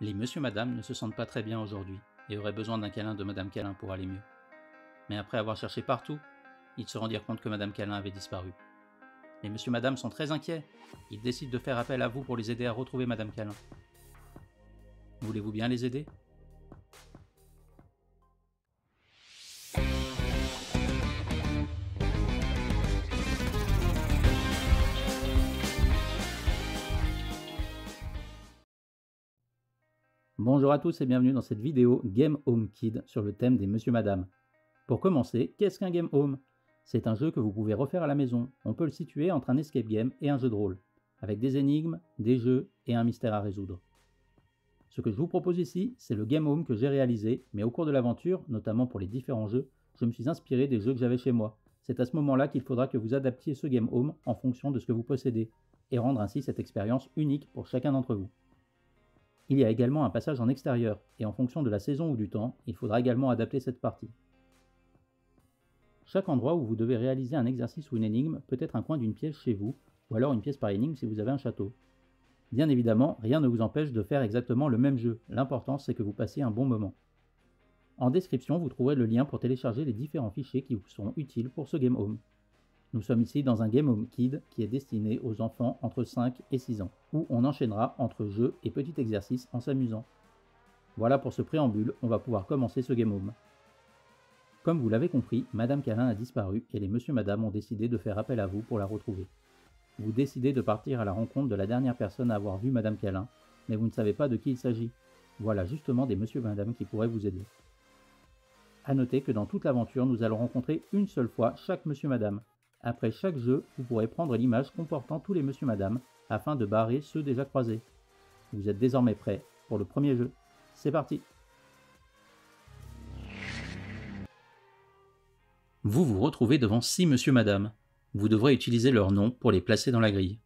Les monsieur madame ne se sentent pas très bien aujourd'hui et auraient besoin d'un câlin de madame Câlin pour aller mieux. Mais après avoir cherché partout, ils se rendirent compte que madame Câlin avait disparu. Les monsieur madame sont très inquiets. Ils décident de faire appel à vous pour les aider à retrouver madame Câlin. Voulez-vous bien les aider? Bonjour à tous et bienvenue dans cette vidéo Game Home Kid sur le thème des monsieur madame. Pour commencer, qu'est-ce qu'un Game Home? C'est un jeu que vous pouvez refaire à la maison. On peut le situer entre un escape game et un jeu de rôle, avec des énigmes, des jeux et un mystère à résoudre. Ce que je vous propose ici, c'est le Game Home que j'ai réalisé, mais au cours de l'aventure, notamment pour les différents jeux, je me suis inspiré des jeux que j'avais chez moi. C'est à ce moment-là qu'il faudra que vous adaptiez ce Game Home en fonction de ce que vous possédez, et rendre ainsi cette expérience unique pour chacun d'entre vous. Il y a également un passage en extérieur, et en fonction de la saison ou du temps, il faudra également adapter cette partie. Chaque endroit où vous devez réaliser un exercice ou une énigme peut être un coin d'une pièce chez vous, ou alors une pièce par énigme si vous avez un château. Bien évidemment, rien ne vous empêche de faire exactement le même jeu, l'important c'est que vous passiez un bon moment. En description, vous trouverez le lien pour télécharger les différents fichiers qui vous seront utiles pour ce Game Home. Nous sommes ici dans un Game Home Kid qui est destiné aux enfants entre 5 et 6 ans, où on enchaînera entre jeux et petits exercices en s'amusant. Voilà pour ce préambule, on va pouvoir commencer ce Game Home. Comme vous l'avez compris, madame Câlin a disparu et les monsieur madame ont décidé de faire appel à vous pour la retrouver. Vous décidez de partir à la rencontre de la dernière personne à avoir vu madame Câlin, mais vous ne savez pas de qui il s'agit. Voilà justement des monsieur madame qui pourraient vous aider. A noter que dans toute l'aventure, nous allons rencontrer une seule fois chaque monsieur madame. Après chaque jeu, vous pourrez prendre l'image comportant tous les monsieur madame afin de barrer ceux déjà croisés. Vous êtes désormais prêts pour le premier jeu. C'est parti! Vous vous retrouvez devant 6 monsieur madame. Vous devrez utiliser leur nom pour les placer dans la grille.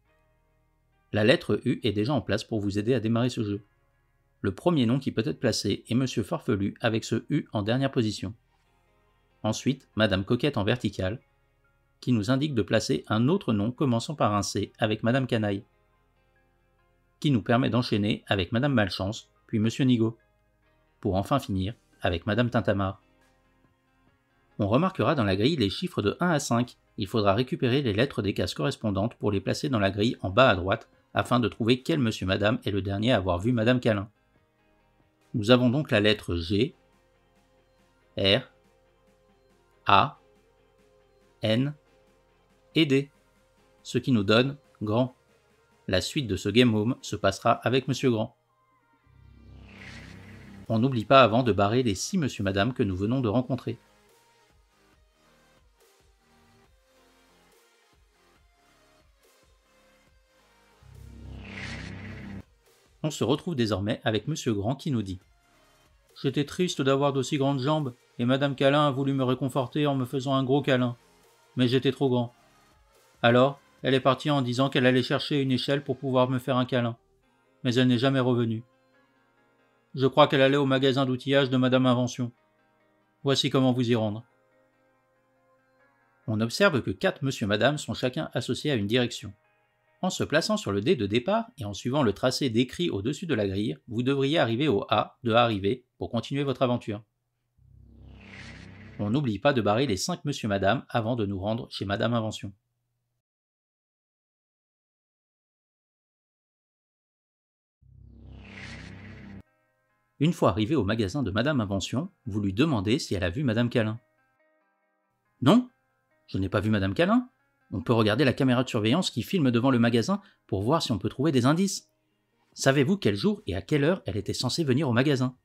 La lettre U est déjà en place pour vous aider à démarrer ce jeu. Le premier nom qui peut être placé est monsieur Farfelu avec ce U en dernière position. Ensuite, madame Coquette en verticale, qui nous indique de placer un autre nom commençant par un C avec madame Canaille, qui nous permet d'enchaîner avec madame Malchance, puis monsieur Nigaud, pour enfin finir avec madame Tintamarre. On remarquera dans la grille les chiffres de 1 à 5. Il faudra récupérer les lettres des cases correspondantes pour les placer dans la grille en bas à droite afin de trouver quel monsieur madame est le dernier à avoir vu madame Câlin. Nous avons donc la lettre G, R, A, N et D, ce qui nous donne Grand. La suite de ce Game Home se passera avec monsieur Grand. On n'oublie pas avant de barrer les 6 monsieur madame que nous venons de rencontrer. On se retrouve désormais avec monsieur Grand qui nous dit: J'étais triste d'avoir d'aussi grandes jambes, et madame Câlin a voulu me réconforter en me faisant un gros câlin. Mais j'étais trop grand. Alors, elle est partie en disant qu'elle allait chercher une échelle pour pouvoir me faire un câlin. Mais elle n'est jamais revenue. Je crois qu'elle allait au magasin d'outillage de madame Invention. Voici comment vous y rendre. On observe que 4 monsieur madame sont chacun associés à une direction. En se plaçant sur le dé de départ et en suivant le tracé décrit au-dessus de la grille, vous devriez arriver au A de arrivée pour continuer votre aventure. On n'oublie pas de barrer les 5 monsieur madame avant de nous rendre chez madame Invention. Une fois arrivé au magasin de madame Invention, vous lui demandez si elle a vu madame Câlin. Non, je n'ai pas vu madame Câlin. On peut regarder la caméra de surveillance qui filme devant le magasin pour voir si on peut trouver des indices. Savez-vous quel jour et à quelle heure elle était censée venir au magasin?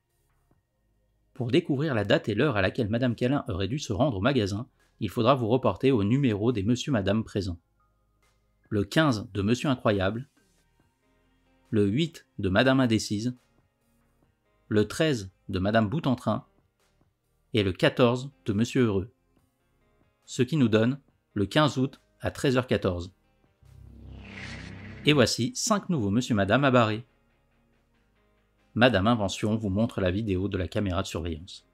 Pour découvrir la date et l'heure à laquelle madame Câlin aurait dû se rendre au magasin, il faudra vous reporter au numéro des monsieur madame présents. Le 15 de monsieur Incroyable, le 8 de madame Indécise, le 13 de madame Bout-en-Train et le 14 de monsieur Heureux. Ce qui nous donne le 15 août à 13h14. Et voici 5 nouveaux monsieur madame à barrer. Madame Invention vous montre la vidéo de la caméra de surveillance.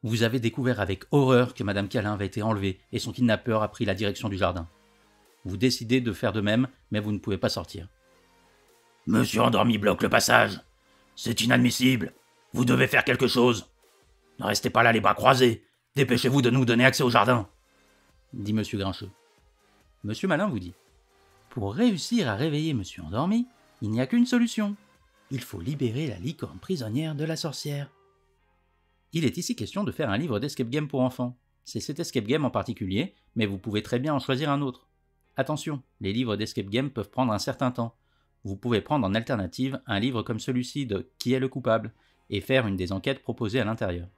Vous avez découvert avec horreur que Madame Câlin avait été enlevée et son kidnappeur a pris la direction du jardin. Vous décidez de faire de même, mais vous ne pouvez pas sortir. Monsieur Endormi bloque le passage. C'est inadmissible. Vous devez faire quelque chose. Ne restez pas là les bras croisés. Dépêchez-vous de nous donner accès au jardin, dit Monsieur Grincheux. Monsieur Malin vous dit. Pour réussir à réveiller Monsieur Endormi, il n'y a qu'une solution. Il faut libérer la licorne prisonnière de la sorcière. Il est ici question de faire un livre d'escape game pour enfants. C'est cet escape game en particulier, mais vous pouvez très bien en choisir un autre. Attention, les livres d'escape game peuvent prendre un certain temps. Vous pouvez prendre en alternative un livre comme celui-ci de Qui est le coupable et faire une des enquêtes proposées à l'intérieur.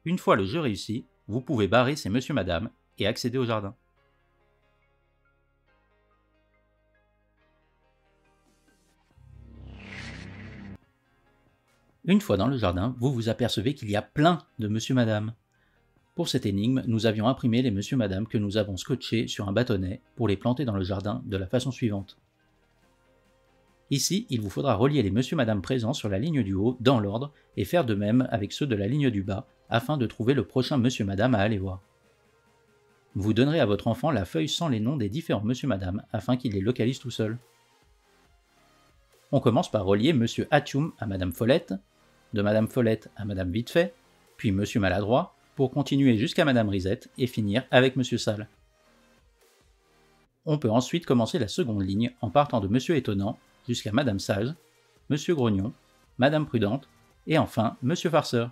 Une fois le jeu réussi, vous pouvez barrer ces monsieur madame et accéder au jardin. Une fois dans le jardin, vous vous apercevez qu'il y a plein de monsieur madame. Pour cette énigme, nous avions imprimé les monsieur madame que nous avons scotchés sur un bâtonnet pour les planter dans le jardin de la façon suivante. Ici, il vous faudra relier les monsieur madame présents sur la ligne du haut dans l'ordre et faire de même avec ceux de la ligne du bas afin de trouver le prochain monsieur madame à aller voir. Vous donnerez à votre enfant la feuille sans les noms des différents monsieur madame afin qu'il les localise tout seul. On commence par relier monsieur Atchoum à madame Follette, de madame Follette à madame Vitefait, puis monsieur Maladroit, pour continuer jusqu'à madame Risette et finir avec monsieur Sale. On peut ensuite commencer la seconde ligne en partant de monsieur Étonnant jusqu'à madame Sage, monsieur Grognon, madame Prudente et enfin monsieur Farceur.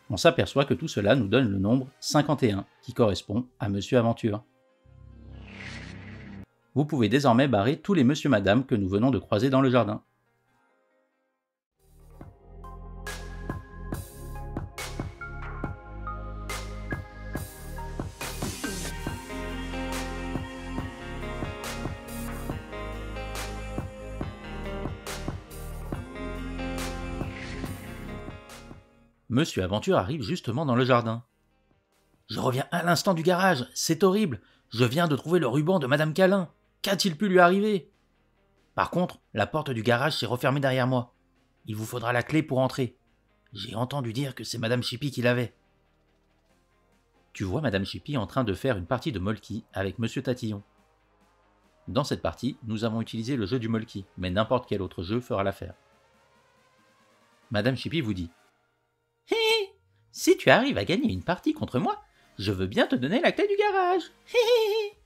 On s'aperçoit que tout cela nous donne le nombre 51 qui correspond à monsieur Aventure. Vous pouvez désormais barrer tous les monsieur madame que nous venons de croiser dans le jardin. Monsieur Aventure arrive justement dans le jardin. Je reviens à l'instant du garage, c'est horrible. Je viens de trouver le ruban de Madame Câlin. Qu'a-t-il pu lui arriver? Par contre, la porte du garage s'est refermée derrière moi. Il vous faudra la clé pour entrer. J'ai entendu dire que c'est Madame Chippy qui l'avait. Tu vois Madame Chippy en train de faire une partie de Molki avec Monsieur Tatillon. Dans cette partie, nous avons utilisé le jeu du Molki, mais n'importe quel autre jeu fera l'affaire. Madame Chippy vous dit: Hé, si tu arrives à gagner une partie contre moi, je veux bien te donner la clé du garage. Hé.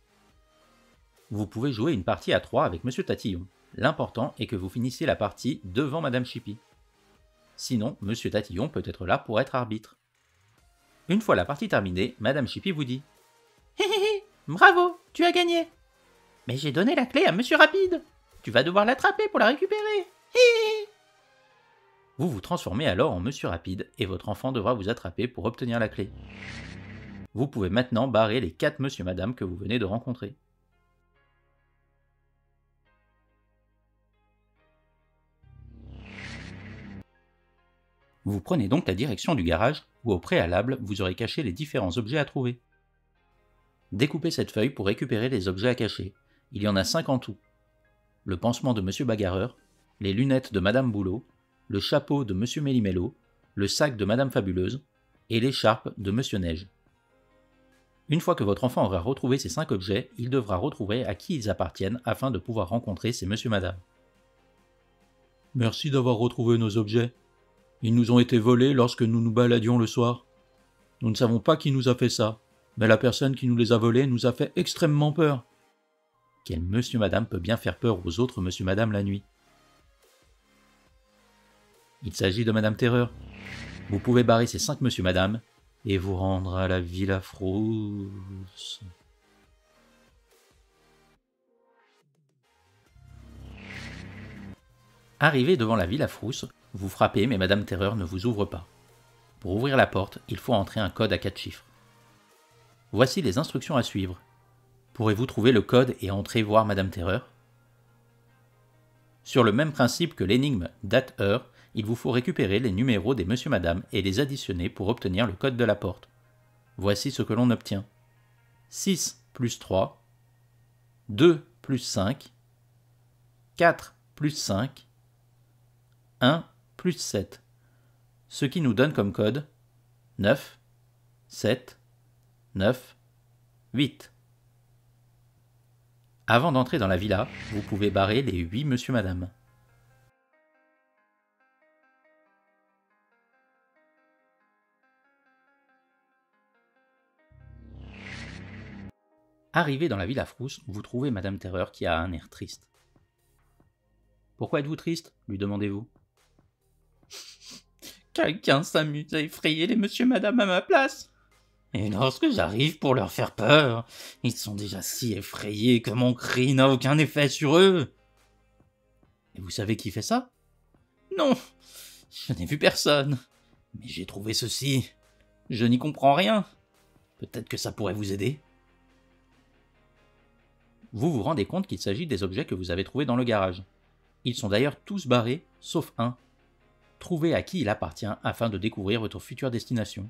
Vous pouvez jouer une partie à 3 avec Monsieur Tatillon. L'important est que vous finissiez la partie devant Madame Chippy. Sinon, Monsieur Tatillon peut être là pour être arbitre. Une fois la partie terminée, Madame Chippy vous dit: Hé hé hé, bravo, tu as gagné. Mais j'ai donné la clé à Monsieur Rapide. Tu vas devoir l'attraper pour la récupérer. Hé hé. Vous vous transformez alors en Monsieur Rapide et votre enfant devra vous attraper pour obtenir la clé. Vous pouvez maintenant barrer les 4 monsieur madame que vous venez de rencontrer. Vous prenez donc la direction du garage où au préalable vous aurez caché les différents objets à trouver. Découpez cette feuille pour récupérer les objets à cacher. Il y en a 5 en tout. Le pansement de Monsieur Bagarreur, les lunettes de Madame Boulot, le chapeau de Monsieur Méli-Mélo, le sac de Madame Fabuleuse et l'écharpe de Monsieur Neige. Une fois que votre enfant aura retrouvé ces 5 objets, il devra retrouver à qui ils appartiennent afin de pouvoir rencontrer ces monsieur madame. Merci d'avoir retrouvé nos objets. Ils nous ont été volés lorsque nous nous baladions le soir. Nous ne savons pas qui nous a fait ça, mais la personne qui nous les a volés nous a fait extrêmement peur. Quel monsieur madame peut bien faire peur aux autres monsieur madame la nuit? Il s'agit de Madame Terreur. Vous pouvez barrer ces 5 monsieur madame et vous rendre à la Villa Frousse. Arrivé devant la Villa Frousse, vous frappez mais Madame Terreur ne vous ouvre pas. Pour ouvrir la porte, il faut entrer un code à 4 chiffres. Voici les instructions à suivre. Pourrez-vous trouver le code et entrer voir Madame Terreur? Sur le même principe que l'énigme date-heure, il vous faut récupérer les numéros des monsieur madame et les additionner pour obtenir le code de la porte. Voici ce que l'on obtient. 6 plus 3, 2 plus 5, 4 plus 5, 1 plus 7. Ce qui nous donne comme code 9, 7, 9, 8. Avant d'entrer dans la villa, vous pouvez barrer les 8 monsieur-madame. Arrivé dans la villa Frousse, vous trouvez Madame Terreur qui a un air triste. « Pourquoi êtes-vous triste ?» lui demandez-vous. « Quelqu'un s'amuse à effrayer les monsieur-madame à ma place. Et lorsque j'arrive pour leur faire peur, ils sont déjà si effrayés que mon cri n'a aucun effet sur eux. » Et vous savez qui fait ça? Non, je n'ai vu personne. Mais j'ai trouvé ceci. Je n'y comprends rien. Peut-être que ça pourrait vous aider. Vous vous rendez compte qu'il s'agit des objets que vous avez trouvés dans le garage. Ils sont d'ailleurs tous barrés, sauf un. Trouvez à qui il appartient afin de découvrir votre future destination.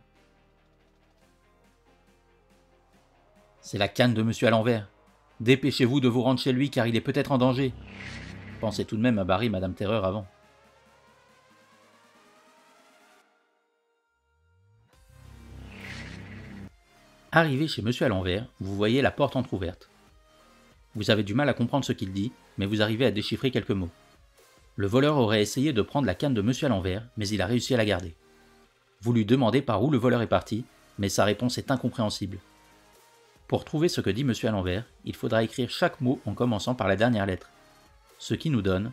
C'est la canne de Monsieur à l'envers. Dépêchez-vous de vous rendre chez lui car il est peut-être en danger. Pensez tout de même à barrer Madame Terreur avant. Arrivé chez Monsieur à l'envers, vous voyez la porte entrouverte. Vous avez du mal à comprendre ce qu'il dit, mais vous arrivez à déchiffrer quelques mots. Le voleur aurait essayé de prendre la canne de Monsieur à l'envers, mais il a réussi à la garder. Vous lui demandez par où le voleur est parti, mais sa réponse est incompréhensible. Pour trouver ce que dit Monsieur à l'envers, il faudra écrire chaque mot en commençant par la dernière lettre. Ce qui nous donne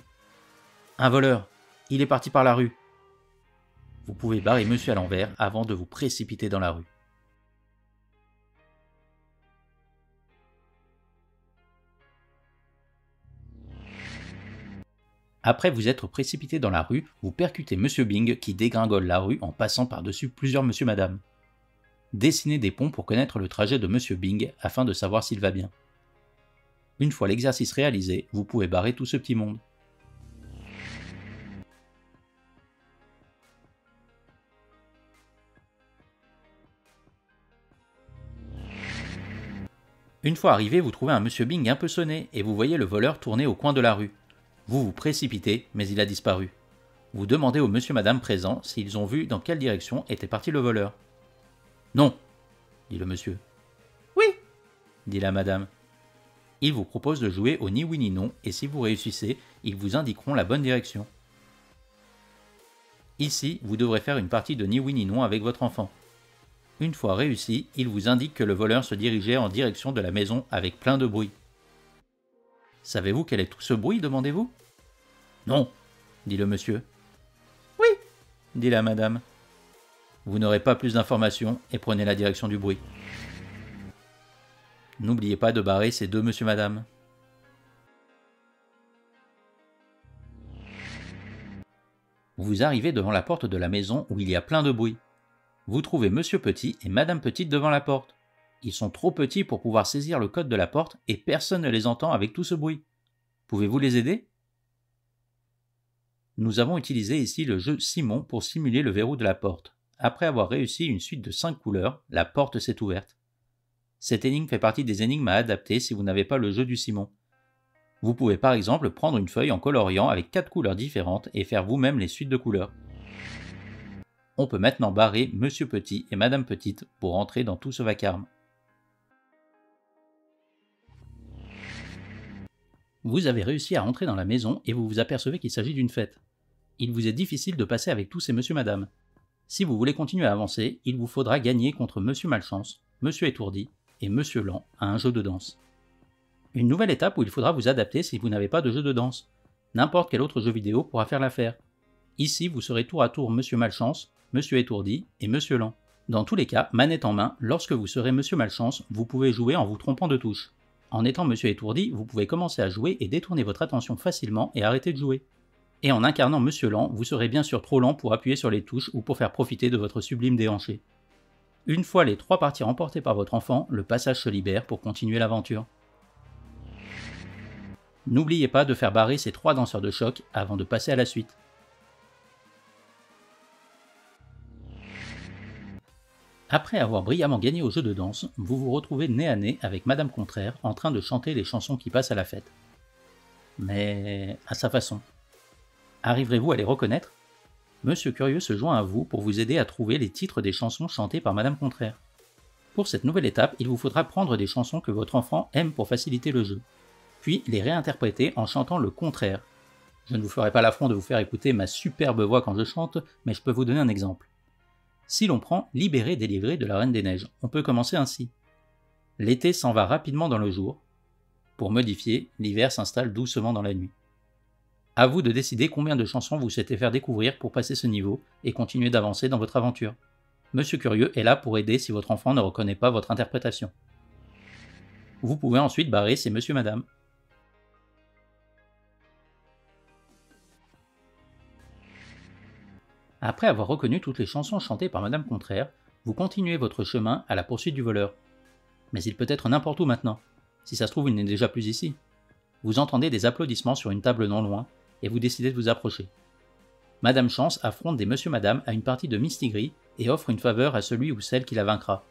« Un voleur, il est parti par la rue ». Vous pouvez barrer Monsieur à l'envers avant de vous précipiter dans la rue. Après vous être précipité dans la rue, vous percutez Monsieur Bing qui dégringole la rue en passant par-dessus plusieurs monsieur-madame. Dessinez des ponts pour connaître le trajet de Monsieur Bing afin de savoir s'il va bien. Une fois l'exercice réalisé, vous pouvez barrer tout ce petit monde. Une fois arrivé, vous trouvez un Monsieur Bing un peu sonné et vous voyez le voleur tourner au coin de la rue. Vous vous précipitez, mais il a disparu. Vous demandez aux monsieur-madame présents s'ils ont vu dans quelle direction était parti le voleur. « Non », dit le monsieur. « Oui », dit la madame. Ils vous proposent de jouer au ni oui ni non et si vous réussissez, ils vous indiqueront la bonne direction. Ici, vous devrez faire une partie de ni oui ni non avec votre enfant. Une fois réussi, ils vous indiquent que le voleur se dirigeait en direction de la maison avec plein de bruit. Savez-vous quel est tout ce bruit, demandez-vous? Non, dit le monsieur. Oui, dit la madame. Vous n'aurez pas plus d'informations et prenez la direction du bruit. N'oubliez pas de barrer ces deux monsieur-madame. Vous arrivez devant la porte de la maison où il y a plein de bruit. Vous trouvez Monsieur Petit et Madame Petite devant la porte. Ils sont trop petits pour pouvoir saisir le code de la porte et personne ne les entend avec tout ce bruit. Pouvez-vous les aider? Nous avons utilisé ici le jeu Simon pour simuler le verrou de la porte. Après avoir réussi une suite de 5 couleurs, la porte s'est ouverte. Cette énigme fait partie des énigmes à adapter si vous n'avez pas le jeu du Simon. Vous pouvez par exemple prendre une feuille en coloriant avec 4 couleurs différentes et faire vous-même les suites de couleurs. On peut maintenant barrer Monsieur Petit et Madame Petite pour entrer dans tout ce vacarme. Vous avez réussi à rentrer dans la maison et vous vous apercevez qu'il s'agit d'une fête. Il vous est difficile de passer avec tous ces monsieur-madame. Si vous voulez continuer à avancer, il vous faudra gagner contre Monsieur Malchance, Monsieur Étourdi et Monsieur Lent à un jeu de danse. Une nouvelle étape où il faudra vous adapter si vous n'avez pas de jeu de danse. N'importe quel autre jeu vidéo pourra faire l'affaire. Ici, vous serez tour à tour Monsieur Malchance, Monsieur Étourdi et Monsieur Lent. Dans tous les cas, manette en main, lorsque vous serez Monsieur Malchance, vous pouvez jouer en vous trompant de touche. En étant Monsieur Étourdi, vous pouvez commencer à jouer et détourner votre attention facilement et arrêter de jouer. Et en incarnant Monsieur Lent, vous serez bien sûr trop lent pour appuyer sur les touches ou pour faire profiter de votre sublime déhanché. Une fois les 3 parties remportées par votre enfant, le passage se libère pour continuer l'aventure. N'oubliez pas de faire barrer ces 3 danseurs de choc avant de passer à la suite. Après avoir brillamment gagné au jeu de danse, vous vous retrouvez nez à nez avec Madame Contraire en train de chanter les chansons qui passent à la fête. Mais à sa façon. Arriverez-vous à les reconnaître? Monsieur Curieux se joint à vous pour vous aider à trouver les titres des chansons chantées par Madame Contraire. Pour cette nouvelle étape, il vous faudra prendre des chansons que votre enfant aime pour faciliter le jeu, puis les réinterpréter en chantant le contraire. Je ne vous ferai pas l'affront de vous faire écouter ma superbe voix quand je chante, mais je peux vous donner un exemple. Si l'on prend Libéré, délivré de la Reine des Neiges, on peut commencer ainsi. L'été s'en va rapidement dans le jour. Pour modifier, l'hiver s'installe doucement dans la nuit. À vous de décider combien de chansons vous souhaitez faire découvrir pour passer ce niveau et continuer d'avancer dans votre aventure. Monsieur Curieux est là pour aider si votre enfant ne reconnaît pas votre interprétation. Vous pouvez ensuite barrer ces Monsieur Madame. Après avoir reconnu toutes les chansons chantées par Madame Contraire, vous continuez votre chemin à la poursuite du voleur. Mais il peut être n'importe où maintenant. Si ça se trouve, il n'est déjà plus ici. Vous entendez des applaudissements sur une table non loin, et vous décidez de vous approcher. Madame Chance affronte des Monsieur Madame à une partie de Mistigris et offre une faveur à celui ou celle qui la vaincra.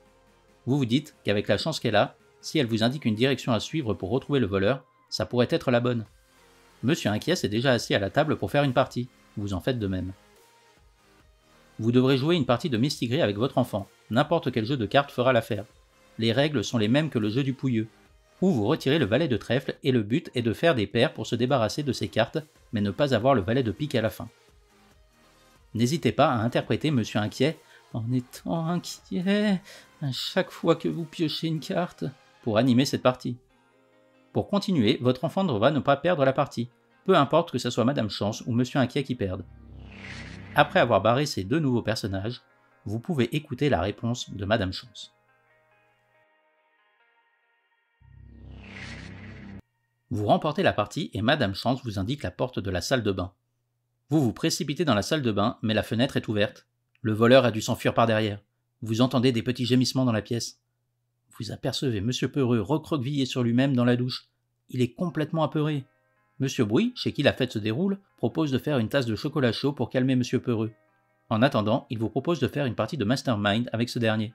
Vous vous dites qu'avec la chance qu'elle a, si elle vous indique une direction à suivre pour retrouver le voleur, ça pourrait être la bonne. Monsieur Inquiet s'est déjà assis à la table pour faire une partie, vous en faites de même. Vous devrez jouer une partie de Mistigris avec votre enfant, n'importe quel jeu de cartes fera l'affaire. Les règles sont les mêmes que le jeu du pouilleux, où vous retirez le valet de trèfle et le but est de faire des paires pour se débarrasser de ces cartes, mais ne pas avoir le valet de pique à la fin. N'hésitez pas à interpréter Monsieur Inquiet en étant inquiet à chaque fois que vous piochez une carte pour animer cette partie. Pour continuer, votre enfant devra ne pas perdre la partie, peu importe que ce soit Madame Chance ou Monsieur Inquiet qui perde. Après avoir barré ces deux nouveaux personnages, vous pouvez écouter la réponse de Madame Chance. Vous remportez la partie et Madame Chance vous indique la porte de la salle de bain. Vous vous précipitez dans la salle de bain, mais la fenêtre est ouverte. Le voleur a dû s'enfuir par derrière. Vous entendez des petits gémissements dans la pièce. Vous apercevez Monsieur Peureux recroquevillé sur lui-même dans la douche. Il est complètement apeuré. Monsieur Bruit, chez qui la fête se déroule, propose de faire une tasse de chocolat chaud pour calmer Monsieur Peureux. En attendant, il vous propose de faire une partie de Mastermind avec ce dernier.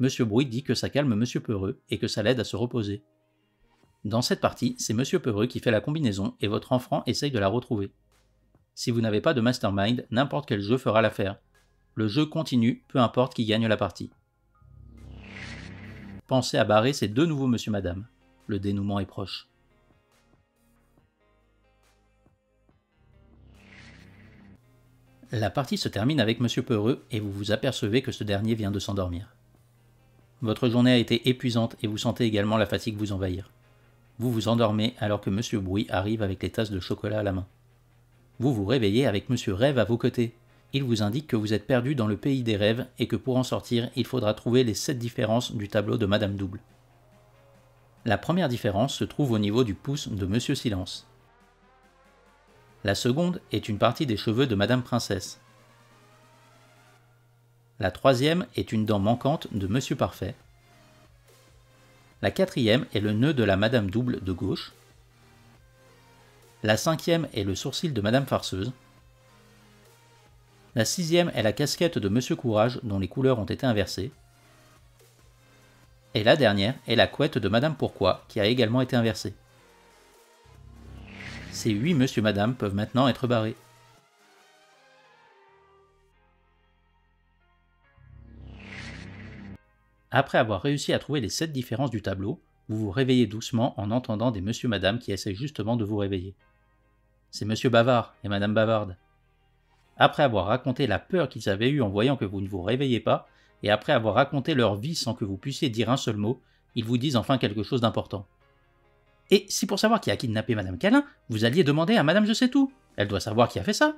Monsieur Bruit dit que ça calme Monsieur Peureux et que ça l'aide à se reposer. Dans cette partie, c'est Monsieur Peureux qui fait la combinaison et votre enfant essaye de la retrouver. Si vous n'avez pas de Mastermind, n'importe quel jeu fera l'affaire. Le jeu continue, peu importe qui gagne la partie. Pensez à barrer ces deux nouveaux Monsieur Madame. Le dénouement est proche. La partie se termine avec Monsieur Peureux et vous vous apercevez que ce dernier vient de s'endormir. Votre journée a été épuisante et vous sentez également la fatigue vous envahir. Vous vous endormez alors que Monsieur Bruit arrive avec les tasses de chocolat à la main. Vous vous réveillez avec Monsieur Rêve à vos côtés. Il vous indique que vous êtes perdu dans le pays des rêves et que pour en sortir, il faudra trouver les 7 différences du tableau de Madame Double. La première différence se trouve au niveau du pouce de Monsieur Silence. La seconde est une partie des cheveux de Madame Princesse. La troisième est une dent manquante de Monsieur Parfait. La quatrième est le nœud de la Madame Double de gauche. La cinquième est le sourcil de Madame Farceuse. La sixième est la casquette de Monsieur Courage dont les couleurs ont été inversées. Et la dernière est la couette de Madame Pourquoi qui a également été inversée. Ces 8 Monsieur Madame peuvent maintenant être barrés. Après avoir réussi à trouver les 7 différences du tableau, vous vous réveillez doucement en entendant des Monsieur Madame qui essayent justement de vous réveiller. C'est Monsieur Bavard et Madame Bavarde. Après avoir raconté la peur qu'ils avaient eue en voyant que vous ne vous réveillez pas, et après avoir raconté leur vie sans que vous puissiez dire un seul mot, ils vous disent enfin quelque chose d'important. Et si pour savoir qui a kidnappé Madame Câlin, vous alliez demander à Madame Je sais tout, elle doit savoir qui a fait ça.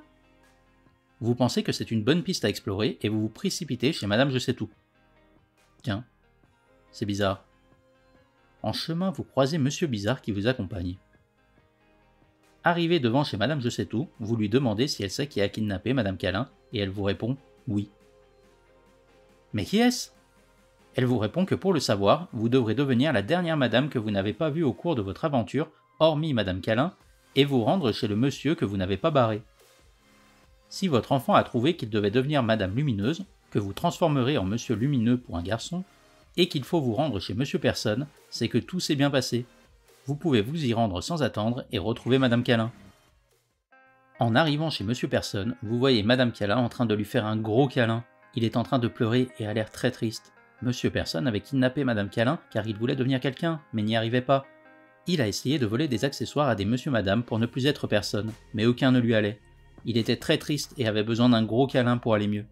Vous pensez que c'est une bonne piste à explorer et vous vous précipitez chez Madame Je sais tout. Tiens, c'est bizarre. En chemin, vous croisez Monsieur Bizarre qui vous accompagne. Arrivé devant chez Madame Je sais tout, vous lui demandez si elle sait qui a kidnappé Madame Câlin, et elle vous répond « oui ». Mais qui est-ce ? Elle vous répond que pour le savoir, vous devrez devenir la dernière madame que vous n'avez pas vue au cours de votre aventure, hormis Madame Câlin, et vous rendre chez le monsieur que vous n'avez pas barré. Si votre enfant a trouvé qu'il devait devenir Madame Lumineuse, que vous transformerez en Monsieur Lumineux pour un garçon, et qu'il faut vous rendre chez Monsieur Personne, c'est que tout s'est bien passé. Vous pouvez vous y rendre sans attendre et retrouver Madame Câlin. En arrivant chez Monsieur Personne, vous voyez Madame Câlin en train de lui faire un gros câlin. Il est en train de pleurer et a l'air très triste. Monsieur Personne avait kidnappé Madame Câlin car il voulait devenir quelqu'un, mais n'y arrivait pas. Il a essayé de voler des accessoires à des Monsieur Madame pour ne plus être personne, mais aucun ne lui allait. Il était très triste et avait besoin d'un gros câlin pour aller mieux.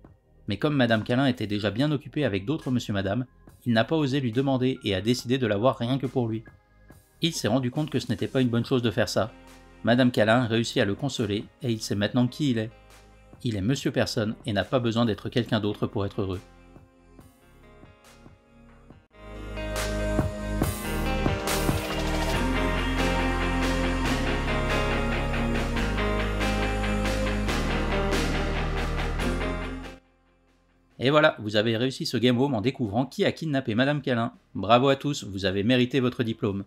Mais comme Madame Câlin était déjà bien occupée avec d'autres Monsieur Madame, il n'a pas osé lui demander et a décidé de l'avoir rien que pour lui. Il s'est rendu compte que ce n'était pas une bonne chose de faire ça. Madame Câlin réussit à le consoler et il sait maintenant qui il est. Il est Monsieur Personne et n'a pas besoin d'être quelqu'un d'autre pour être heureux. Et voilà, vous avez réussi ce game home en découvrant qui a kidnappé Madame Câlin. Bravo à tous, vous avez mérité votre diplôme.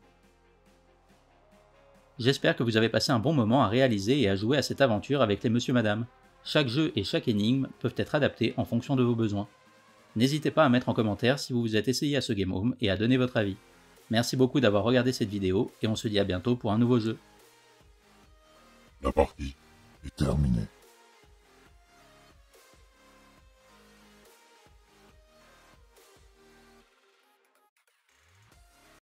J'espère que vous avez passé un bon moment à réaliser et à jouer à cette aventure avec les Monsieur Madame. Chaque jeu et chaque énigme peuvent être adaptés en fonction de vos besoins. N'hésitez pas à mettre en commentaire si vous vous êtes essayé à ce game home et à donner votre avis. Merci beaucoup d'avoir regardé cette vidéo et on se dit à bientôt pour un nouveau jeu. La partie est terminée.